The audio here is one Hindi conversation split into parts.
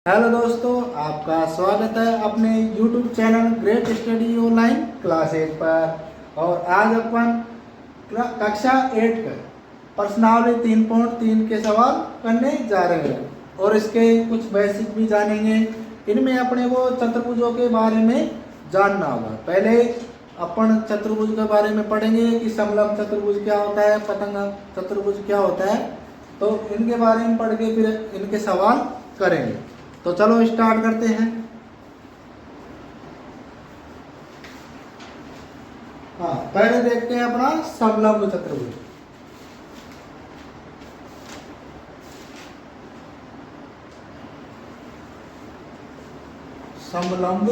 हेलो दोस्तों, आपका स्वागत है अपने YouTube channel great study online class 8 पर। और आज अपन कक्षा 8 का प्रश्नावली 3.3 के सवाल करने जा रहे हैं और इसके कुछ बेसिक भी जानेंगे। इनमें अपने को चतुर्भुजों के बारे में जानना होगा। पहले अपन चतुर्भुज के बारे में पढ़ेंगे कि समलंब चतुर्भुज क्या होता है, पतंग चतुर्भुज क्या होता है, तो इनके बारे में पढ़ के फिर इनके सवाल करेंगे। तो चलो स्टार्ट करते हैं। हाँ, पहले देखते हैं अपना समलंब चतुर्भुज। समलंब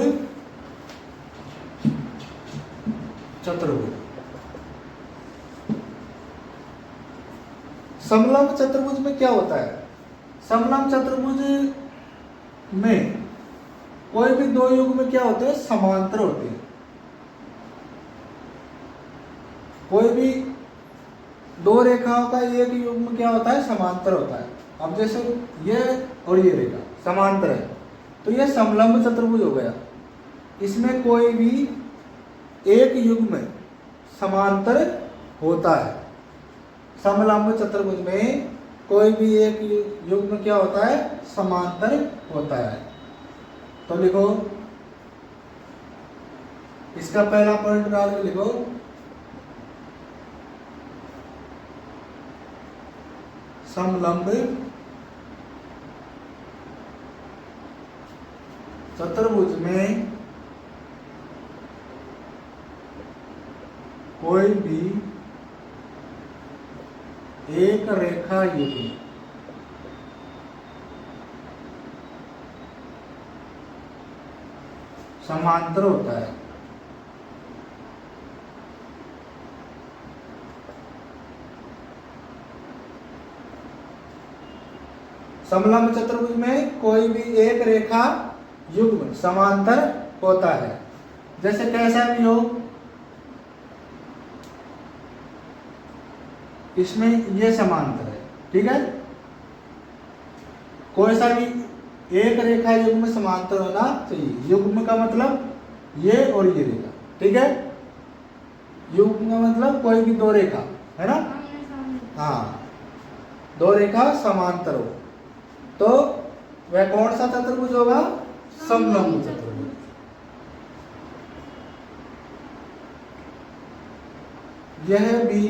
चतुर्भुज। समलंब चतुर्भुज में क्या होता है? समलंब चतुर्भुज में कोई भी दो युग्म क्या होते हैं? समांतर होते हैं। कोई भी दो रेखाओं का एक युग्म क्या होता है? समांतर होता है। अब जैसे ये और ये रेखा समांतर है तो ये समलंब चतुर्भुज हो गया। इसमें कोई भी एक युग्म समांतर होता है। समलंब चतुर्भुज में कोई भी एक युग्म क्या होता है? समांतर होता है। तो लिखो, इसका पहला पॉइंट डाल के लिखो, समलंब चतुर्भुज में कोई भी एक रेखा युग्म समांतर होता है। समलंब चतुर्भुज में कोई भी एक रेखा युग्म समांतर होता है। जैसे कैसा भी हो, इसमें ये समांतर है, ठीक है। कोई सा भी एक रेखा युग्म समांतर होना चाहिए। युग्म का मतलब ये और ये रेखा, ठीक है। युग्म का मतलब कोई भी दो रेखा, है ना। हाँ, दो रेखा समांतर हो तो वह कौन सा चतुर्भुज होगा? समलंब चतुर्भुज। यह भी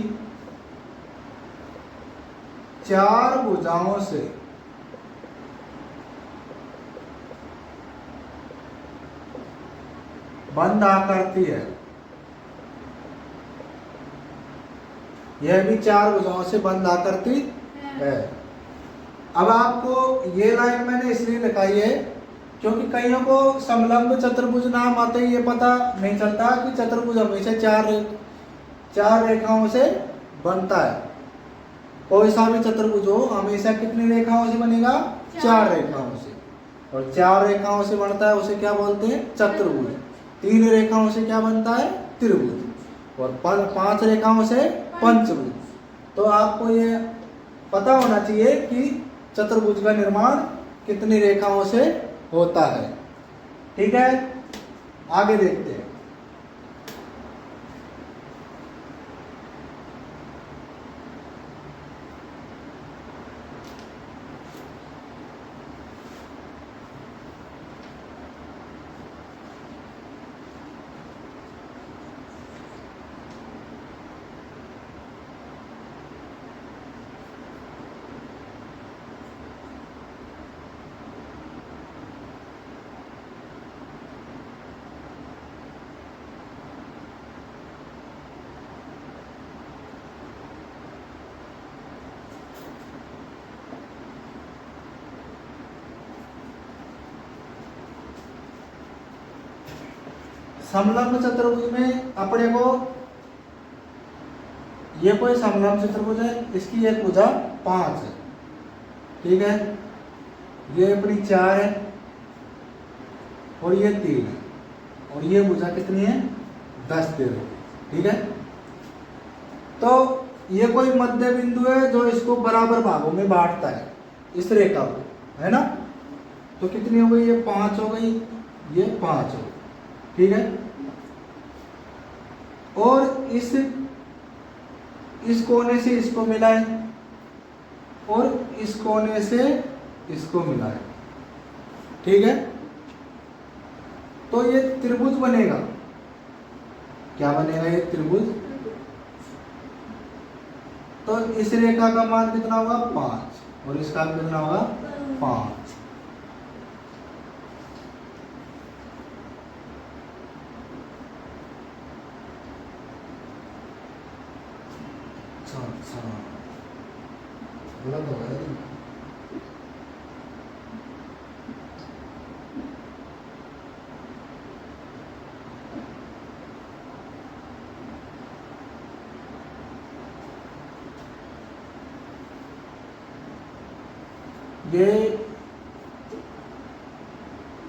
चार भुजाओं से बंद आकृति है। यह भी चार भुजाओं से बंद आकृति है। अब आपको ये लाइन मैंने इसलिए लिखाई है क्योंकि कईयों को समलंब चतुर्भुज नाम आते ही ये पता नहीं चलता कि चतुर्भुज हमेशा चार रेखाओं से बनता है। कोई सा भी चतुर्भुज हो हमेशा कितनी रेखाओं से बनेगा? चार रेखाओं से। और चार रेखाओं से बनता है उसे क्या बोलते हैं? चतुर्भुज। तीन रेखाओं से क्या बनता है? त्रिभुज। और पांच रेखाओं से पंचभुज। तो आपको ये पता होना चाहिए कि चतुर्भुज का निर्माण कितनी रेखाओं से होता है, ठीक है। आगे देखते हैं। समलंब चतुर्भुज में अपने को ये कोई समलंब चतुर्भुज है, इसकी एक भुजा 5 है, ठीक है। ये अपनी 4 है और ये 3 है और ये भुजा कितनी है? 10 दे दो, ठीक है। तो ये कोई मध्य बिंदु है जो इसको बराबर भागों में बांटता है, इस रेखा को, है ना। तो कितनी हो गई, ये 5 हो गई, ये 5 हो गई, ठीक है। और इस कोने से इसको मिलाएं और इस कोने से इसको मिलाएं, ठीक है। तो ये त्रिभुज बनेगा, क्या बनेगा, ये त्रिभुज। तो इस रेखा का मान कितना होगा, 5, और इसका कितना होगा, 5। गलत हो गया।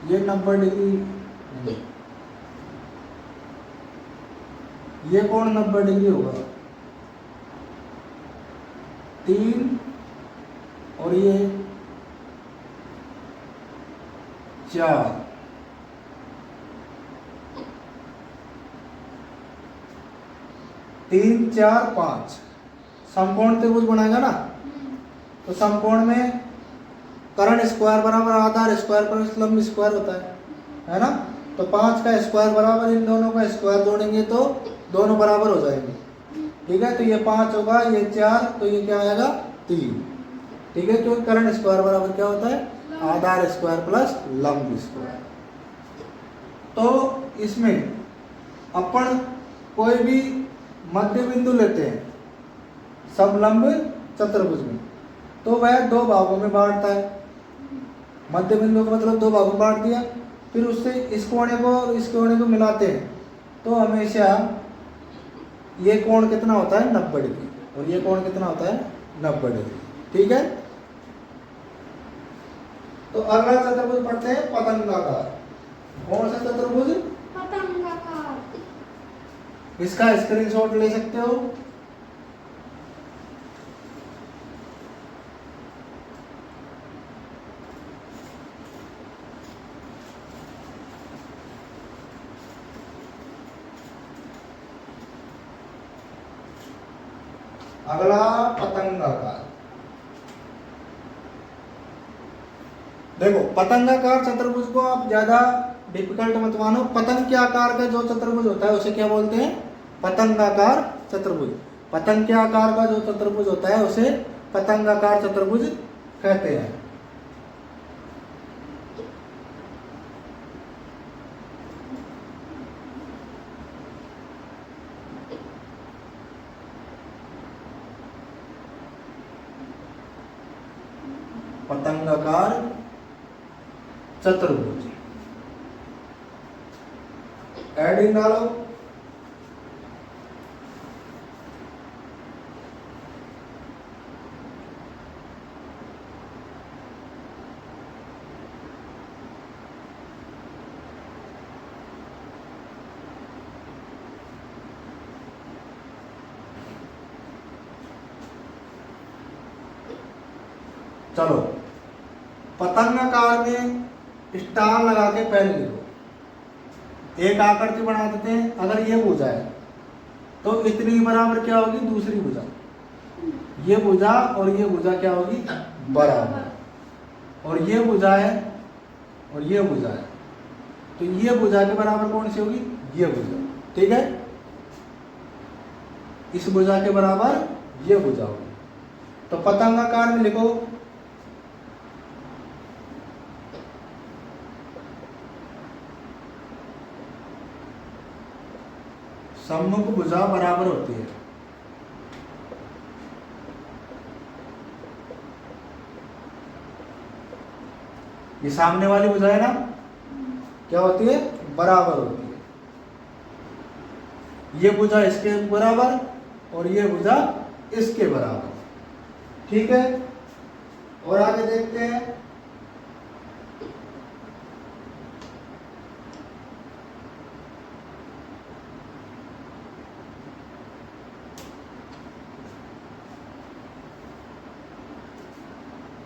ये 90 डिग्री, ये कोण 90 डिग्री होगा, 3 और ये 4, 3 4 5 समकोण त्रिभुज बनाएगा ना। तो समकोण में कर्ण स्क्वायर बराबर आधार स्क्वायर प्लस लंब स्क्वायर होता है ना। तो 5 का स्क्वायर बराबर इन दोनों का स्क्वायर जोड़ेंगे तो दोनों बराबर हो जाएंगे, ठीक है। तो ये 5 होगा, ये 4, तो ये क्या आएगा, 3, ठीक है। क्योंकि कर्ण स्क्वायर बराबर क्या होता है, आधार स्क्वायर प्लस लंब स्क्वायर। तो इसमें अपन कोई भी मध्य बिंदु लेते हैं समलंब चतुर्भुज में, तो वह 2 भागों में बांटता है। मध्य बिंदु का मतलब 2 भागों में बांट दिया, फिर उससे इस कोने को और इस कोने को मिलाते हैं, तो हमेशा ये कोण कितना होता है, 90 डिग्री, और ये कोण कितना होता है, 90 डिग्री, ठीक है। तो अगला चतुर्भुज पढ़ते हैं पतंगाकार। कौन सा चतुर्भुज, पतंगाकार। इसका स्क्रीनशॉट ले सकते हो। अगला पतंगाकार। देखो पतंगाकार चतुर्भुज को आप ज्यादा डिफिकल्ट मत मानो। पतंग के आकार का जो चतुर्भुज होता है उसे क्या बोलते हैं, पतंगाकार चतुर्भुज। पतंग के आकार का जो चतुर्भुज होता है उसे पतंगाकार चतुर्भुज कहते हैं। पतंगाकार चतुर्भुज, एडिंग डालो। चलो पतंगाकार में स्टार लगा के पहले लिखो। एक आकृति बना देते हैं। अगर ये भुजा है तो इतनी बराबर क्या होगी, दूसरी भुजा। ये भुजा और ये भुजा क्या होगी, बराबर। और ये भुजा है और ये भुजा है, तो ये भुजा के बराबर कौन सी होगी, ये भुजा, ठीक है। इस भुजा के बराबर ये भुजा होगी। तो पतंगाकार में लिखो सम्मुख भुजा बराबर होती है। ये सामने वाली भुजा है ना, क्या होती है, बराबर होती है। ये भुजा इसके बराबर और ये भुजा इसके बराबर, ठीक है। और आगे देखते हैं।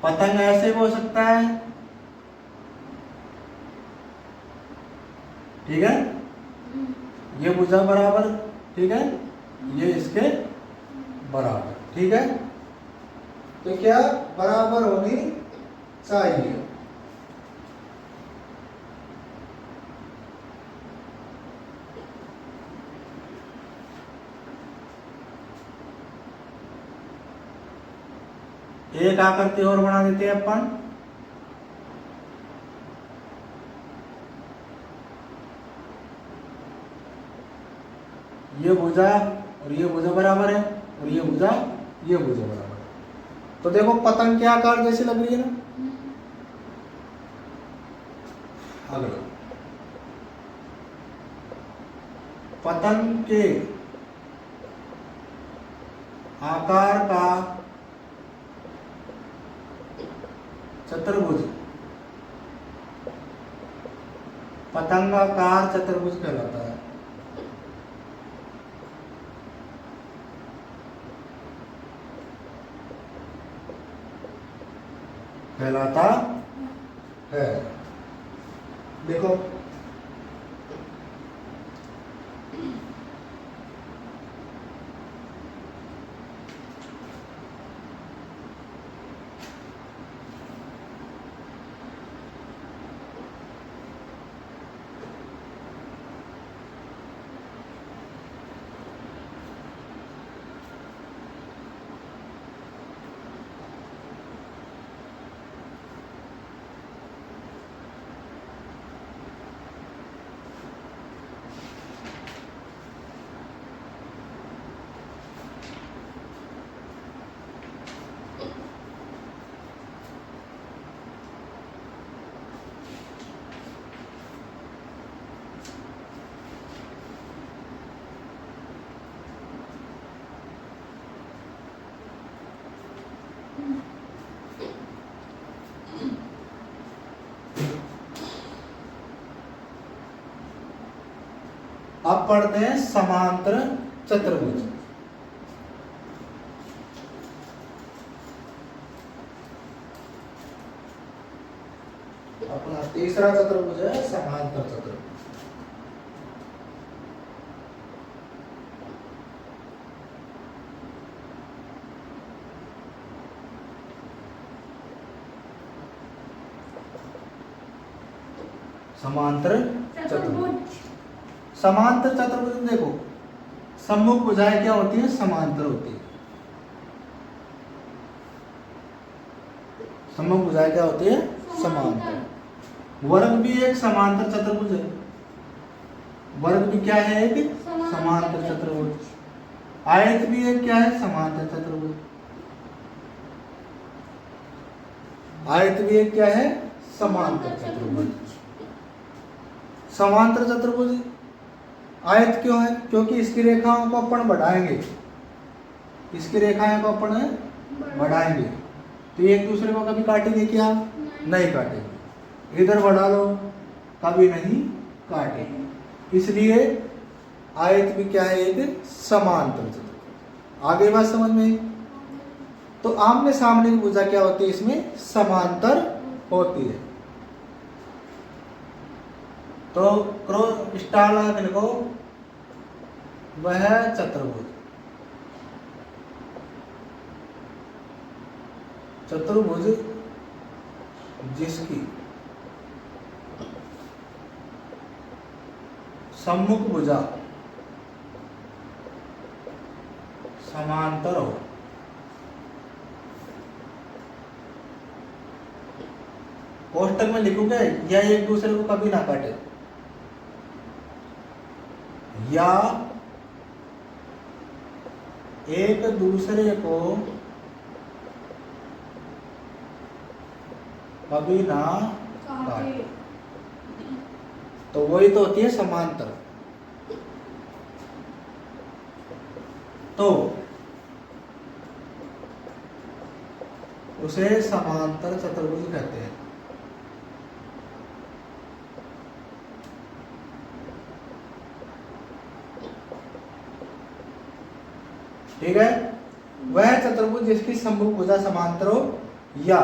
पतंग ऐसे भी हो सकता है ठीक है, ये भुजा बराबर, ठीक है, ये इसके बराबर, ठीक है। तो क्या बराबर होनी चाहिए। एक आकृति और बना देते हैं अपन। ये भुजा और ये भुजा बराबर है, और ये भुजा बराबर है। तो देखो पतंग के आकार जैसी लग रही है ना। अगला, पतंग के आकार का चतुर्भुज पतंगाकार चतुर्भुज कहलाता है। देखो अब पढ़ते हैं समांतर चतुर्भुज। अपना तीसरा चतुर्भुज है समांतर चतुर्भुज। समांतर चतुर्भुज, समांतर चतुर्भुज में देखो सम्मुख भुजाएं क्या होती है, समांतर होती है। सम्मुख भुजाएं क्या होती है, समांतर। वर्ग भी एक समांतर चतुर्भुज है। वर्ग भी क्या है, एक समांतर चतुर्भुज। आयत भी एक क्या है, समांतर चतुर्भुज। आयत भी एक क्या है, समांतर चतुर्भुज। समांतर चतुर्भुज आयत क्यों है, क्योंकि इसकी रेखाओं को अपन बढ़ाएंगे, इसकी रेखाएं को अपन बढ़ाएंगे तो ये एक दूसरे को कभी काटेंगे क्या, नहीं काटेंगे। इधर बढ़ा लो, कभी नहीं काटेंगे। इसलिए आयत भी क्या है, एक समांतर चतुर्भुज। आगे बात समझ में। तो आमने सामने की भुजा क्या होती है, इसमें समांतर होती है। तो क्रॉस स्टार लगा लिखो, वह चतुर्भुज, चतुर्भुज जिसकी सम्मुख भुजा समांतर हो। कोष्टक में लिखोगे या एक दूसरे को कभी ना काटे, या एक दूसरे को कभी ना काटे, तो वही तो होती है समांतर। तो उसे समांतर चतुर्भुज कहते हैं। ठीक है, वह चतुर्भुज जिसकी सम्मुख भुजा समांतर हो या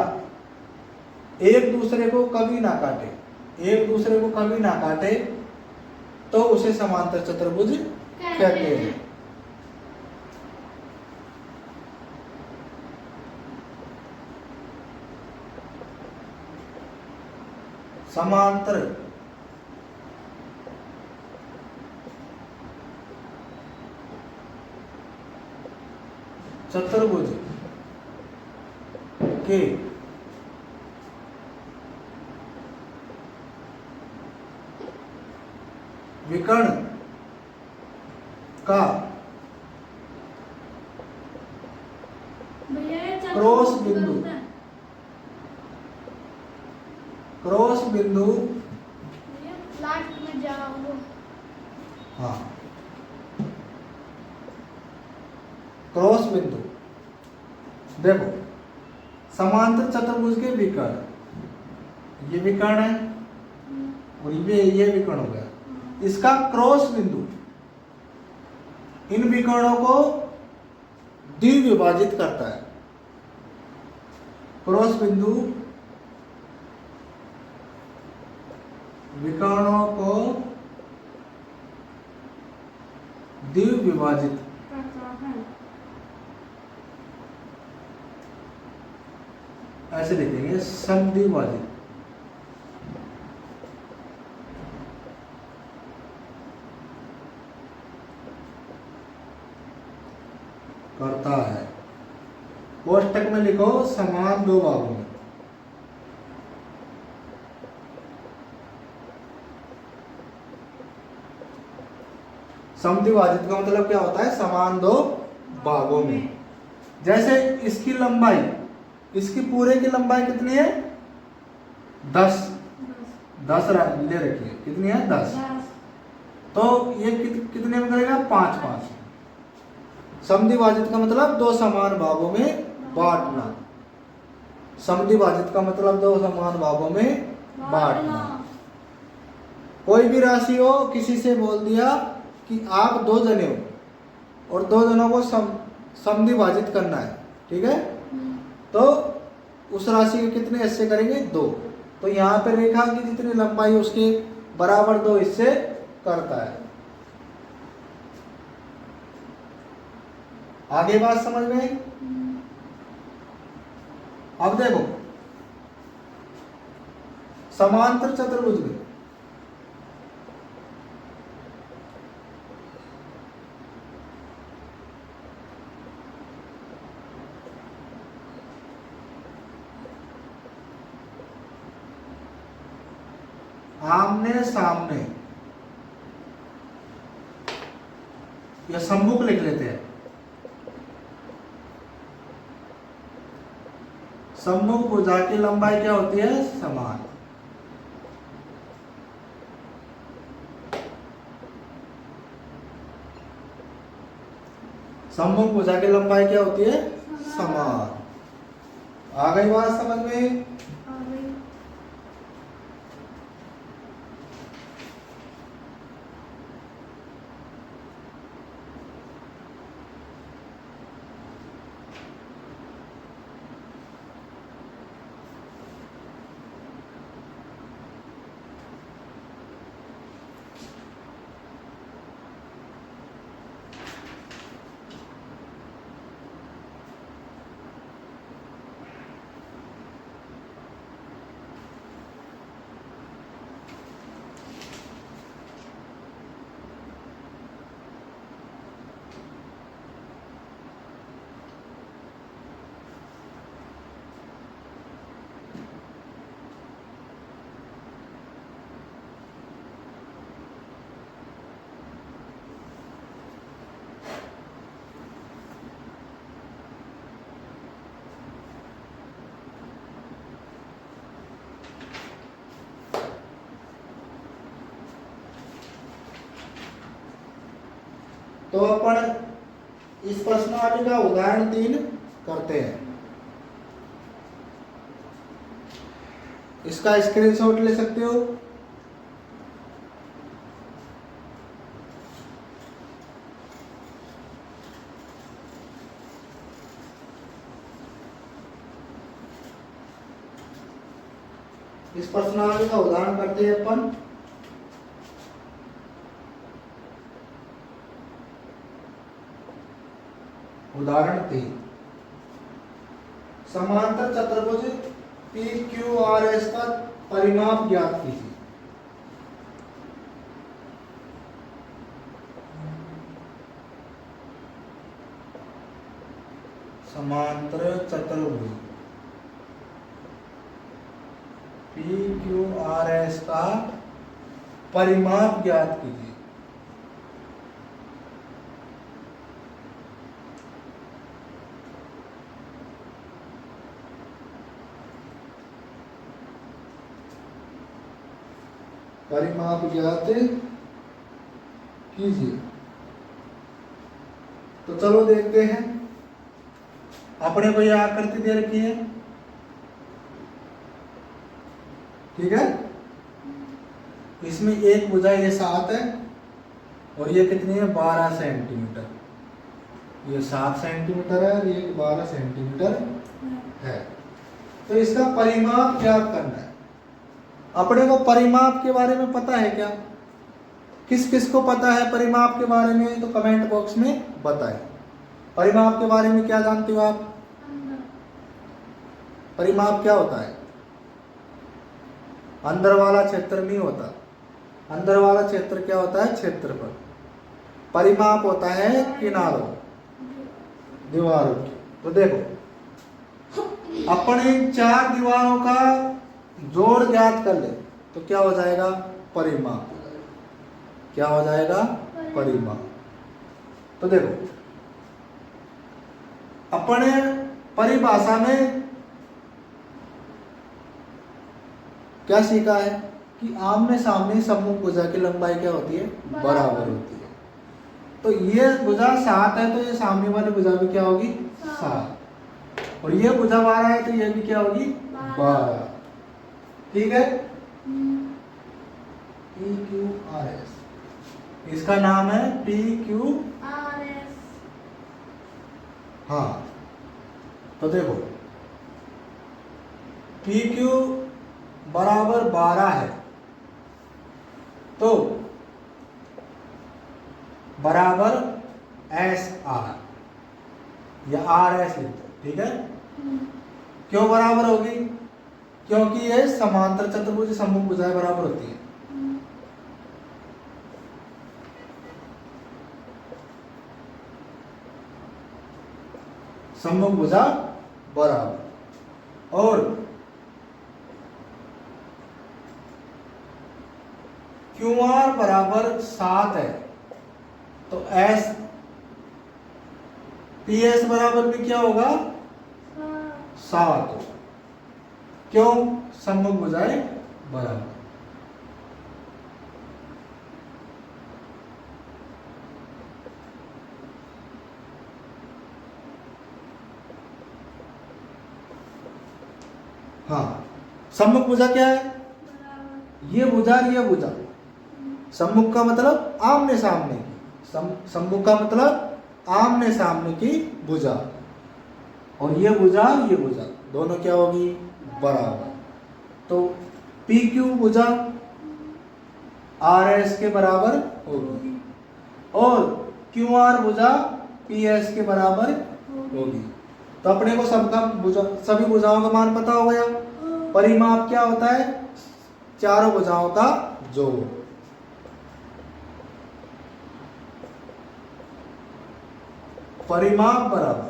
एक दूसरे को कभी ना काटे, एक दूसरे को कभी ना काटे, तो उसे समांतर चतुर्भुज कहते हैं। समांतर चतुर्भुज के विकर्ण का क्रॉस बिंदु लास्ट में जा रहा हूँ। हाँ, क्रॉस बिंदु। देखो, समांतर चतुर्भुज के विकर्ण, ये विकर्ण है और ये विकर्ण हो गया। इसका क्रॉस बिंदु इन विकर्णों को द्विविभाजित करता है। क्रॉस बिंदु विकर्णों को द्विविभाजित ऐसे लिखेंगे, समद्विभाजित करता है। कोष्टक में लिखो समान दो भागों में। समद्विभाजित का मतलब क्या होता है? समान दो भागों में। जैसे इसकी लंबाई, इसकी पूरे की लंबाई कितनी है? 10 ले रखिए, कितनी है? 10। तो ये कितने में करेगा? 5-5। समद्विभाजित का मतलब दो समान भागों में बांटना। समद्विभाजित का मतलब दो समान भागों में बांटना। कोई भी राशि हो, किसी से बोल दिया कि आप 2 जने हो और 2 जनों को समद्विभाजित करना है, ठीक है? तो उस राशि के कितने हिस्से करेंगे? 2। तो यहाँ पे रेखा की जितनी लंबाई उसके बराबर 2 हिस्से करता है। आगे बात समझ में आई? अब देखो, समांतर चतुर्भुज में आमने सामने या सम्मुख लिख लेते हैं। सम्मुख भुजा की लंबाई क्या होती है? समान। सम्मुख भुजा की लंबाई क्या होती है? समान। आ गई बात समझ में? तो अपन इस प्रश्नावली का उदाहरण 3 करते हैं। इसका स्क्रीनशॉट ले सकते हो। इस प्रश्नावली का उदाहरण करते हैं अपन। उदाहरण 3, समांतर चतुर्भुज पी क्यू आर एस का परिमाप ज्ञात कीजिए। समांतर चतुर्भुज पी क्यू आर एस का परिमाप ज्ञात कीजिए। परिमाप ज्ञात कीजिए। तो चलो देखते हैं। अपने को यह आकृति दे रखी है, ठीक है। इसमें एक भुजा ये 7 है और ये कितनी है 12 सेंटीमीटर। ये 7 सेंटीमीटर है और ये 12 सेंटीमीटर है। तो इसका परिमाप ज्ञात करना है। अपने को परिमाप के बारे में पता है क्या? किस किस को पता है परिमाप के बारे में? तो कमेंट बॉक्स में बताएं। परिमाप के बारे में क्या जानते हो आप? परिमाप क्या होता है? अंदर वाला क्षेत्र नहीं होता। अंदर वाला क्षेत्र क्या होता है? क्षेत्रफल। परिमाप होता है किनारों, दीवारों की। तो देखो, अपन इन 4 दीवारों का जोड़ ज्ञात कर ले तो क्या हो जाएगा? परिमाप। क्या हो जाएगा? परिमाप। तो देखो, अपने परिभाषा में क्या सीखा है कि आमने सामने सम्मुख भुजा की लंबाई क्या होती है? बराबर होती है। तो ये भुजा 7 है तो ये सामने वाली भुजा भी क्या होगी? 7। और ये भुजा 12 है तो ये भी क्या होगी? 12। ठीक है। पी क्यू आर एस, इसका नाम है पी क्यू आर एस। हाँ, तो देखो पी क्यू बराबर 12 है तो बराबर एस आर या आर एस लिखते, ठीक है। क्यों बराबर होगी? क्योंकि ये समांतर चतुर्भुज सम्मुख भुजाएं बराबर होती है। सम्मुख भुजा बराबर। और क्यू आर बराबर 7 है तो एस पी एस बराबर भी क्या होगा? 7। क्यों? सम्मुख भुजाएं बराबर। हाँ, सम्मुख भुजा क्या है? ये भुजा और ये भुजा। सम्मुख का मतलब आमने सामने की, सम्मुख का मतलब आमने सामने की भुजा। और ये भुजा दोनों क्या होगी? बराबर। तो पी क्यू भुजा आर एस के बराबर होगी और क्यू आर भुजा पी एस के बराबर होगी। तो अपने को सभी भुजाओं का मान पता हो गया। परिमाप क्या होता है? चारों भुजाओं का जोड़। परिमाप बराबर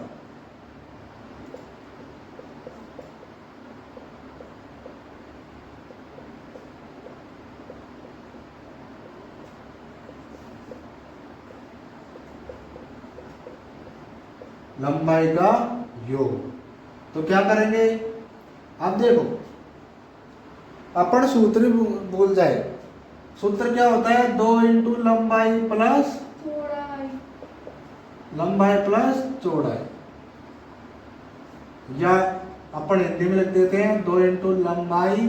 लंबाई का योग। तो क्या करेंगे? अब देखो, अपन सूत्र भूल जाए। सूत्र क्या होता है? 2 इंटू लंबाई प्लस चौड़ाई। या अपन हिंदी में लिख देते हैं 2 इंटू लंबाई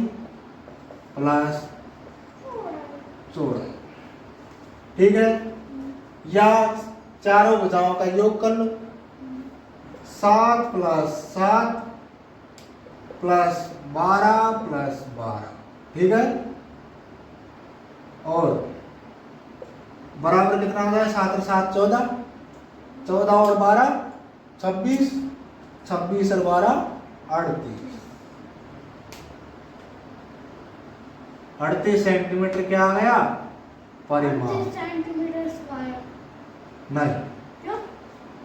प्लस चौड़ाई, ठीक है। या चारों भुजाओं का योग कर लो। 7 प्लस 7 प्लस 12 प्लस 12, ठीक है। और बराबर कितना हो जाए? 7 और 7 14, 14 और 12 26, 26 और 12 38। 38 सेंटीमीटर क्या आ गया परिमाप, सेंटीमीटर स्क्वायर। नहीं क्यों?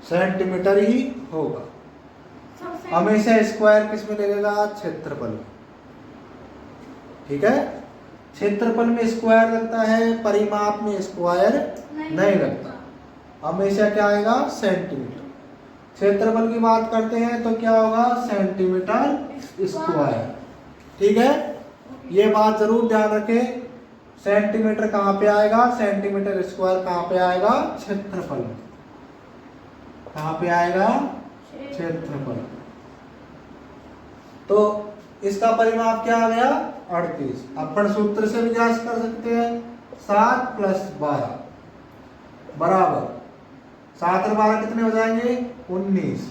सेंटीमीटर ही होगा सब हमेशा। स्क्वायर किस में लगेगा, क्षेत्रफल में। ठीक है, क्षेत्रफल में स्क्वायर लगता है, परिमाप में स्क्वायर नहीं लगता, हमेशा क्या आएगा सेंटीमीटर। क्षेत्रफल की बात करते हैं तो क्या होगा, सेंटीमीटर स्क्वायर। ठीक है, ये बात जरूर ध्यान रखें, सेंटीमीटर कहाँ पे आएगा, सेंटीमीटर स्क्वायर कहाँ पे आएगा, क्षेत्रफल में। कहाँ पे आएगा, क्षेत्रफल। तो इसका परिमाप क्या आ गया 38। अपन सूत्र से भी जांच कर सकते हैं, 7 + 12 बराबर 7 और 12 कितने हो जाएंगे 19।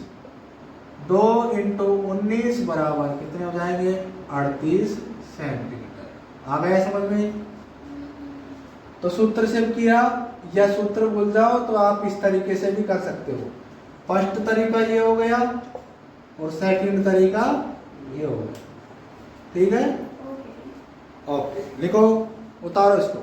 2 × 19 बराबर कितने हो जाएंगे 38 सेंटीमीटर। आ गया समझ में। तो सूत्र से किया या सूत्र भूल जाओ तो आप इस तरीके से भी कर सकते हो। फर्स्ट तरीका ये हो गया और सेकंड तरीका ये हो गया। ठीक है, ओके लिखो, उतारो इसको।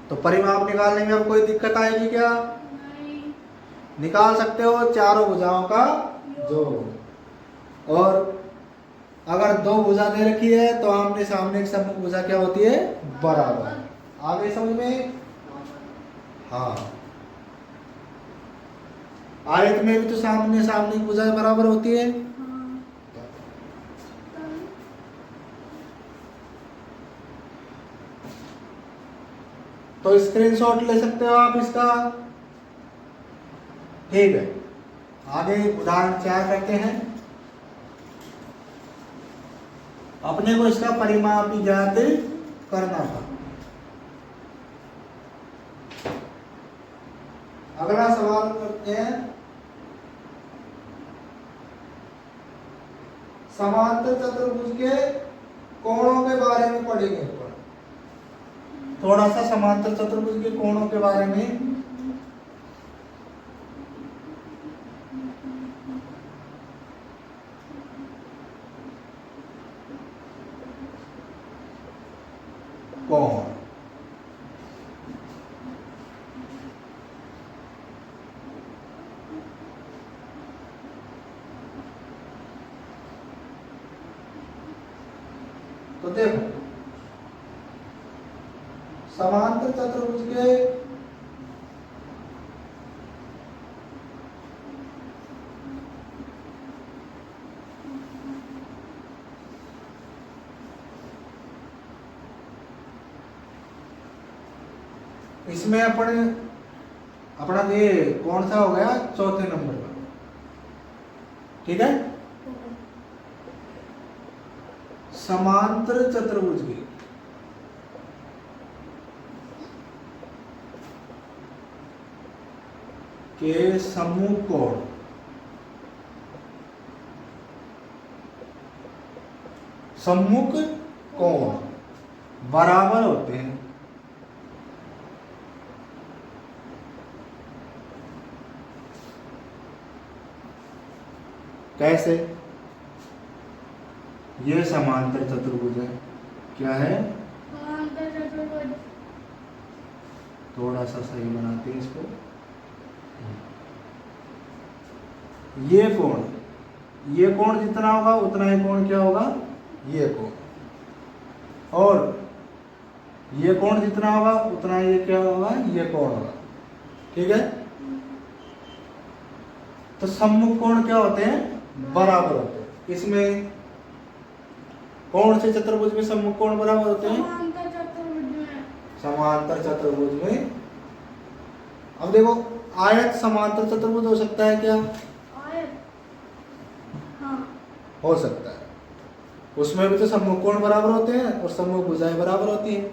तो परिमाप निकालने में अब कोई दिक्कत आएगी क्या, नहीं। निकाल सकते हो चारों भुजाओं का योग। और अगर 2 भुजा दे रखी है तो आमने सामने की सम्मुख भुजा क्या होती है बराबर। आ गई समझ में। हाँ, आयत में भी तो सामने सामने की भुजाएं बराबर होती है। तो स्क्रीनशॉट ले सकते हो आप इसका। ठीक है, आगे उदाहरण 4 करते हैं। अपने को इसका परिमाप ज्ञात करना था। अगला सवाल करते हैं, समांतर चतुर्भुज के कोणों के बारे में पढ़ेंगे। थोड़ा सा समांतर चतुर्भुज के कोणों के बारे में। कोण, तो देखो समांतर चतुर्भुज के इसमें अपना ये कौन सा हो गया चौथे नंबर का। ठीक है, समांतर चतुर्भुज के सम्मुख कोण सम्मुख कोण बराबर होते हैं। कैसे, ये समांतर चतुर्भुज है। क्या है, समांतर चतुर्भुज। थोड़ा सा सही बनाते हैं इसको। ये कोण जितना होगा उतना ही कोण क्या होगा, ये कोण। और ये कोण जितना होगा उतना ये क्या होगा, ये कोण होगा। ठीक है, तो सम्मुख कोण क्या होते हैं, बराबर होते हैं। इसमें कौन से चतुर्भुज में सम्मुख कोण बराबर होते हैं, समांतर चतुर्भुज में। समांतर चतुर्भुज में। अब देखो आयत समांतर चतुर्भुज हो सकता है क्या, आयत, हाँ हो सकता है। उसमें भी तो सम्मुख कोण बराबर होते हैं और सम्मुख भुजाएं बराबर होती हैं।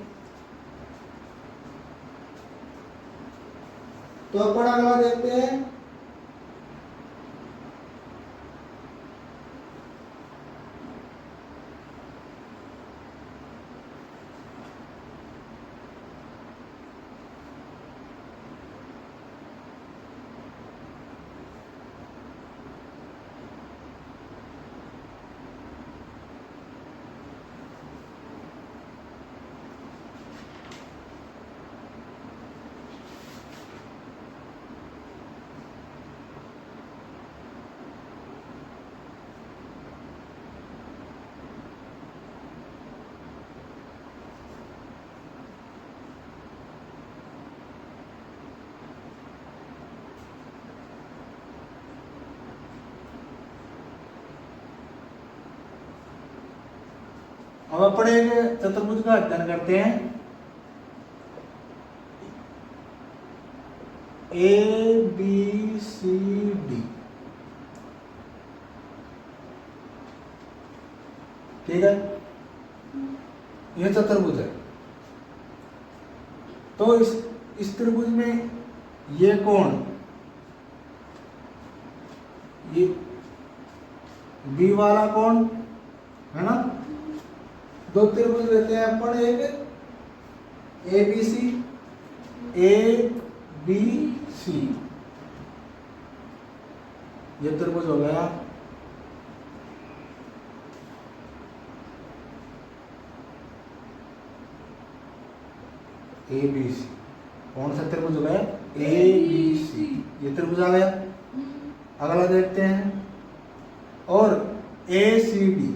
तो अपन अगला देखते हैं, अब अपन एक चतुर्भुज का अध्ययन करते हैं। ए बी सी डी, ठीक है, ये चतुर्भुज है। तो इस त्रिभुज में ये कोण, ये बी वाला कोण है ना, दो त्रिभुज लेते हैं अपन, एक A B C, A B C, ये त्रिभुज हो गया। ए बी सी, कौन सा त्रिभुज हो गया? ए बी सी, ये त्रिभुज आ गया। अगला देखते हैं, और ए सी डी,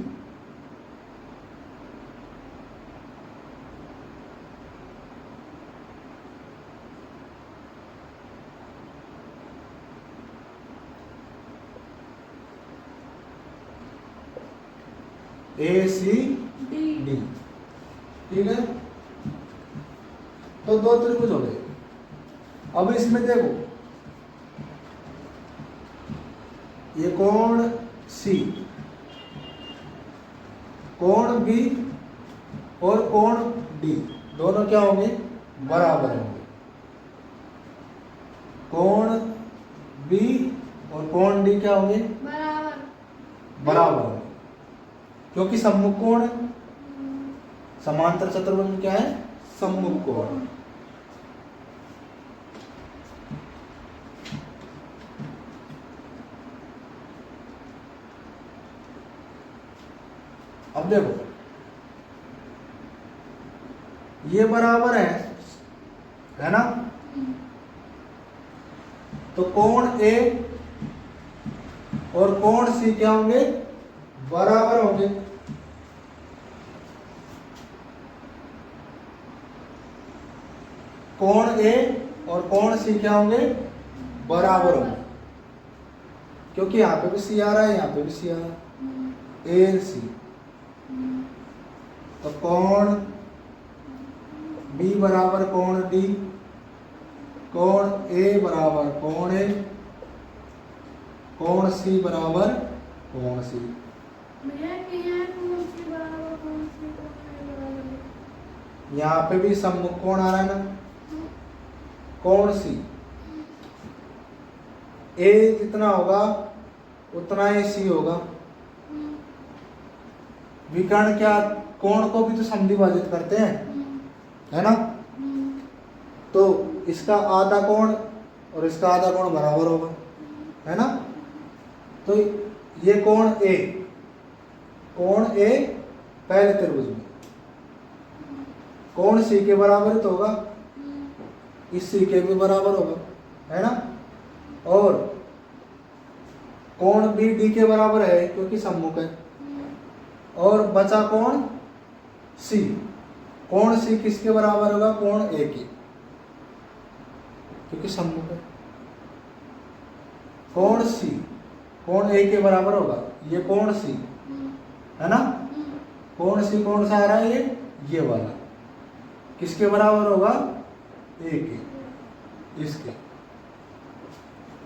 ए सी डी, ठीक है। तो दो त्रिभुज हो गए। अब इसमें देखो, ये कोण सी, कोण बी और कोण डी, दोनों क्या होंगे? बराबर होंगे। कोण बी और कोण डी क्या होंगे? बराबर। बराबर होंगे, क्योंकि सम्मुख कोण है। समांतर चतुर्भुज में क्या है? सम्मुख कोण। अब देखो, ये बराबर है ना, तो कोण ए और कोण सी क्या होंगे? बराबर होंगे। कोण ए और कोण सी क्या होंगे? बराबर होंगे, क्योंकि यहां पे भी सी आ रहा है, यहां पे भी सी आ रहा है, ए सी। तो कोण बी बराबर कोण डी, कोण ए बराबर कोण ए, कोण सी बराबर कोण सी। यहाँ पे भी सम्मुख कोण आ रहा है ना, कोण सी, ए जितना होगा उतना ही सी होगा। विकर्ण क्या कोण को भी तो समद्विभाजित करते हैं, है ना। तो इसका आधा कोण और इसका आधा कोण बराबर होगा, है ना। तो ये कोण ए, कोण ए पहले त्रिभुज में कोण सी के बराबर तो होगा, इस सी के भी बराबर होगा, है ना। और कोण बी डी के बराबर है क्योंकि सम्मुख है। और बचा कोण सी, कोण सी किसके बराबर होगा? कोण ए के, क्योंकि सम्मुख है। कोण सी कोण ए के बराबर होगा, ये कोण सी है ना। कोण सी कौन सा आ रहा है? ये वाला किसके बराबर होगा? ए के, इसके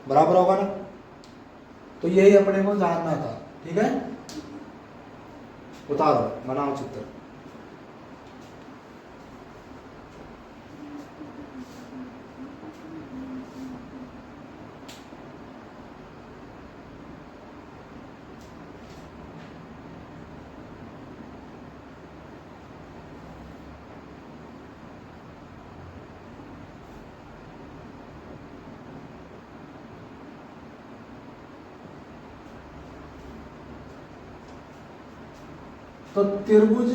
बराबर होगा ना। तो यही अपने को जानना था, ठीक है। उतारो, बनाओ चित्र। तो त्रिभुज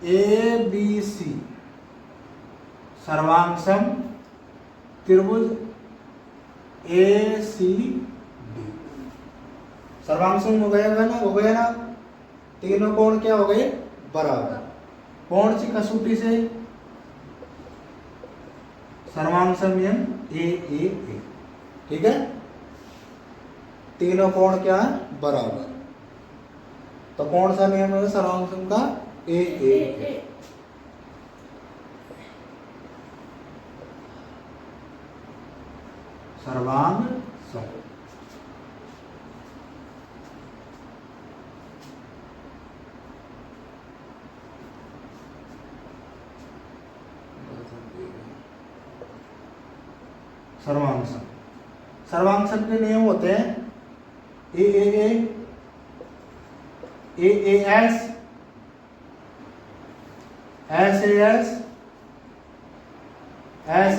ए बी सी सर्वांशम त्रिभुज ए सी डी सर्वांशम हो गया ना, हो गया ना। तीनों कोण क्या हो गए? बराबर। कौन सी कसौटी से? सर्वांशम नियम ए, ठीक है। तीनों कोण क्या है? बराबर। तो कौन सा नियम है सर्वांग सम का? ए। सर्वांग सम। सर्वांग सम, सर्वांग सम के नियम होते हैं ए एस, एस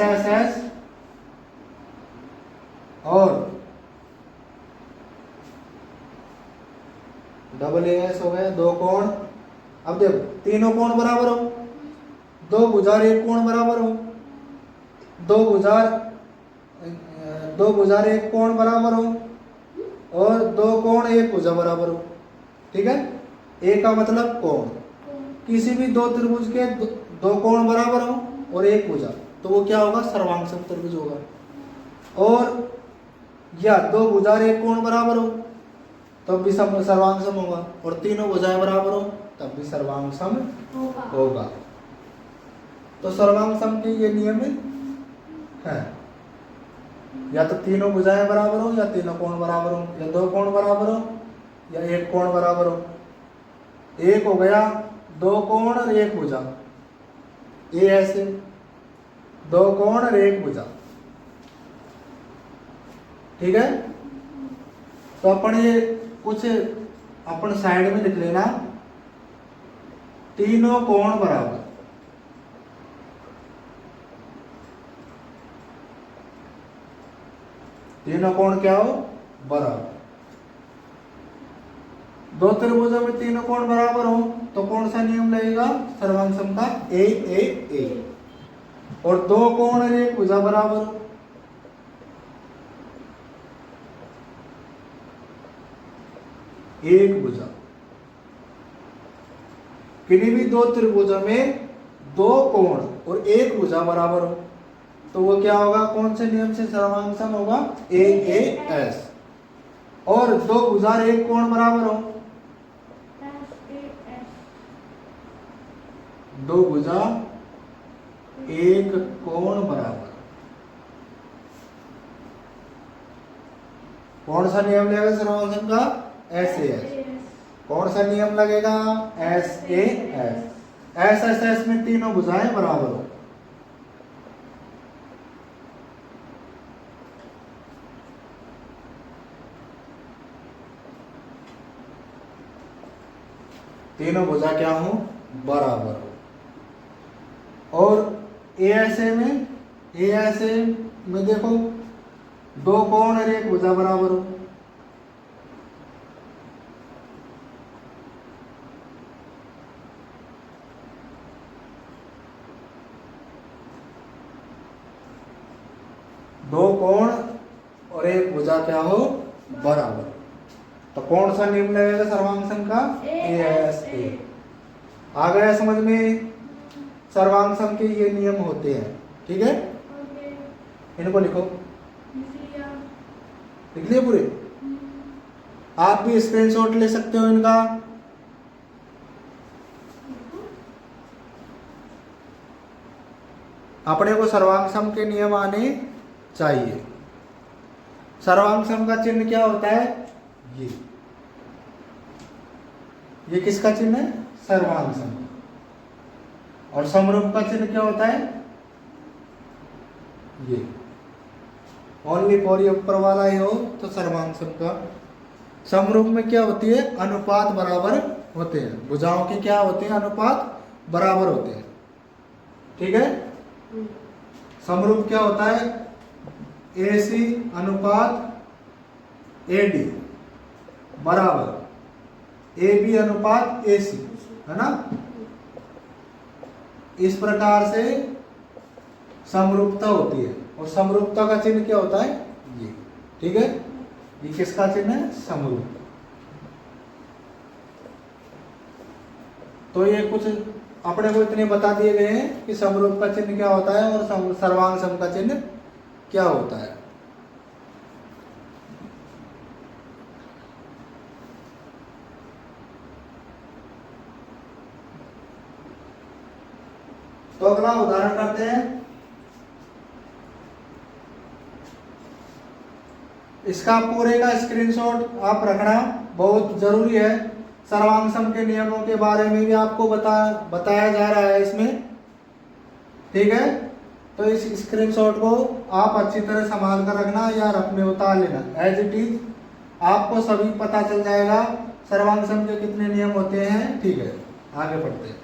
एस और डबल एस हो गए। दो कोण, अब देखो तीनों कोण बराबर हो, दो भुजा और एक कोण बराबर हो, दो भुजा और एक कोण बराबर हो, और दो कोण एक भुजा बराबर हो। ठीक है, ए का मतलब कोण, किसी भी दो त्रिभुज के दो कोण बराबर हो और एक भुजा, तो वो क्या होगा? सर्वांग सम त्रिभुज होगा। और या दो भुजा और एक कोण बराबर हो तब भी सर्वांग सम होगा, और तीनों भुजाएं बराबर हो तब भी सर्वांग सम होगा। तो सर्वांग सम के ये नियम है, या तो तीनों भुजाएं बराबर हो, या तीनों कोण बराबर हो, या दो कोण बराबर हो, या एक कोण बराबर हो। एक हो गया दो कोण और एक भुजा, ये ऐसे दो कोण और एक भुजा। ठीक है, तो अपन ये कुछ अपन साइड में लिख लेना, तीनों कोण बराबर। तीनों कोण क्या हो? बराबर। दो त्रिभुजों में तीनों कोण बराबर हो तो कौन सा नियम लगेगा? सर्वांग सम का ए। और दो कोण और एक भुजा बराबर हो, एक भुजा। किन्हीं भी दो त्रिभुजों में दो कोण और एक भुजा बराबर हो तो वो क्या होगा? कौन से नियम से सर्वांग सम होगा? A S. और दो भुजा और एक कोण बराबर हो, दो भुजा एक कोण बराबर, कौन सा नियम लगेगा सर्वांग सम का? S S. कौन सा नियम लगेगा? S S. एस में तीनों भुजाएं बराबर हो। तीनों भुजा क्या हो? बराबर हो। और ए में देखो दो कोण और एक भुजा बराबर हो, दो कोण और एक भुजा क्या हो? बराबर। तो कौन सा नियम लगेगा सर्वांग सम का? ए। आ गया समझ में? सर्वांग सम के ये नियम होते हैं। ठीक है, इनको लिखो। लिख लिए पूरे? आप भी स्क्रीनशॉट ले सकते हो इनका। अपने को सर्वांग सम के नियम आने चाहिए। सर्वांग सम का चिन्ह क्या होता है? ये किसका चिन्ह है? सर्वांग सम। और समरूप का चिन्ह क्या होता है? ये ओनली फॉर ये ऊपर वाला ही हो तो सर्वांग सम का। समरूप में क्या होती है? अनुपात बराबर होते हैं। भुजाओं के क्या होते हैं? अनुपात बराबर होते हैं। ठीक है, समरूप क्या होता है? AC अनुपात AD बराबर AB अनुपात AC, है ना? इस प्रकार से समरूपता होती है। और समरूपता का चिन्ह क्या होता है? ये। ठीक है, ये किसका चिन्ह है? समरूप। तो ये कुछ अपने को इतने बता दिए गए हैं कि समरूप का चिन्ह क्या होता है और सर्वांग सम का चिन्ह क्या होता है। तो अगला उदाहरण करते हैं। इसका पूरे का स्क्रीनशॉट आप रखना बहुत जरूरी है। सर्वांग सम के नियमों के बारे में भी आपको बताया जा रहा है इसमें, ठीक है। तो इस स्क्रीनशॉट को आप अच्छी तरह संभाल कर रखना या रफ में उतार लेना एज इट इज, आपको सभी पता चल जाएगा सर्वांग सम के कितने नियम होते हैं, ठीक है। आगे बढ़ते हैं।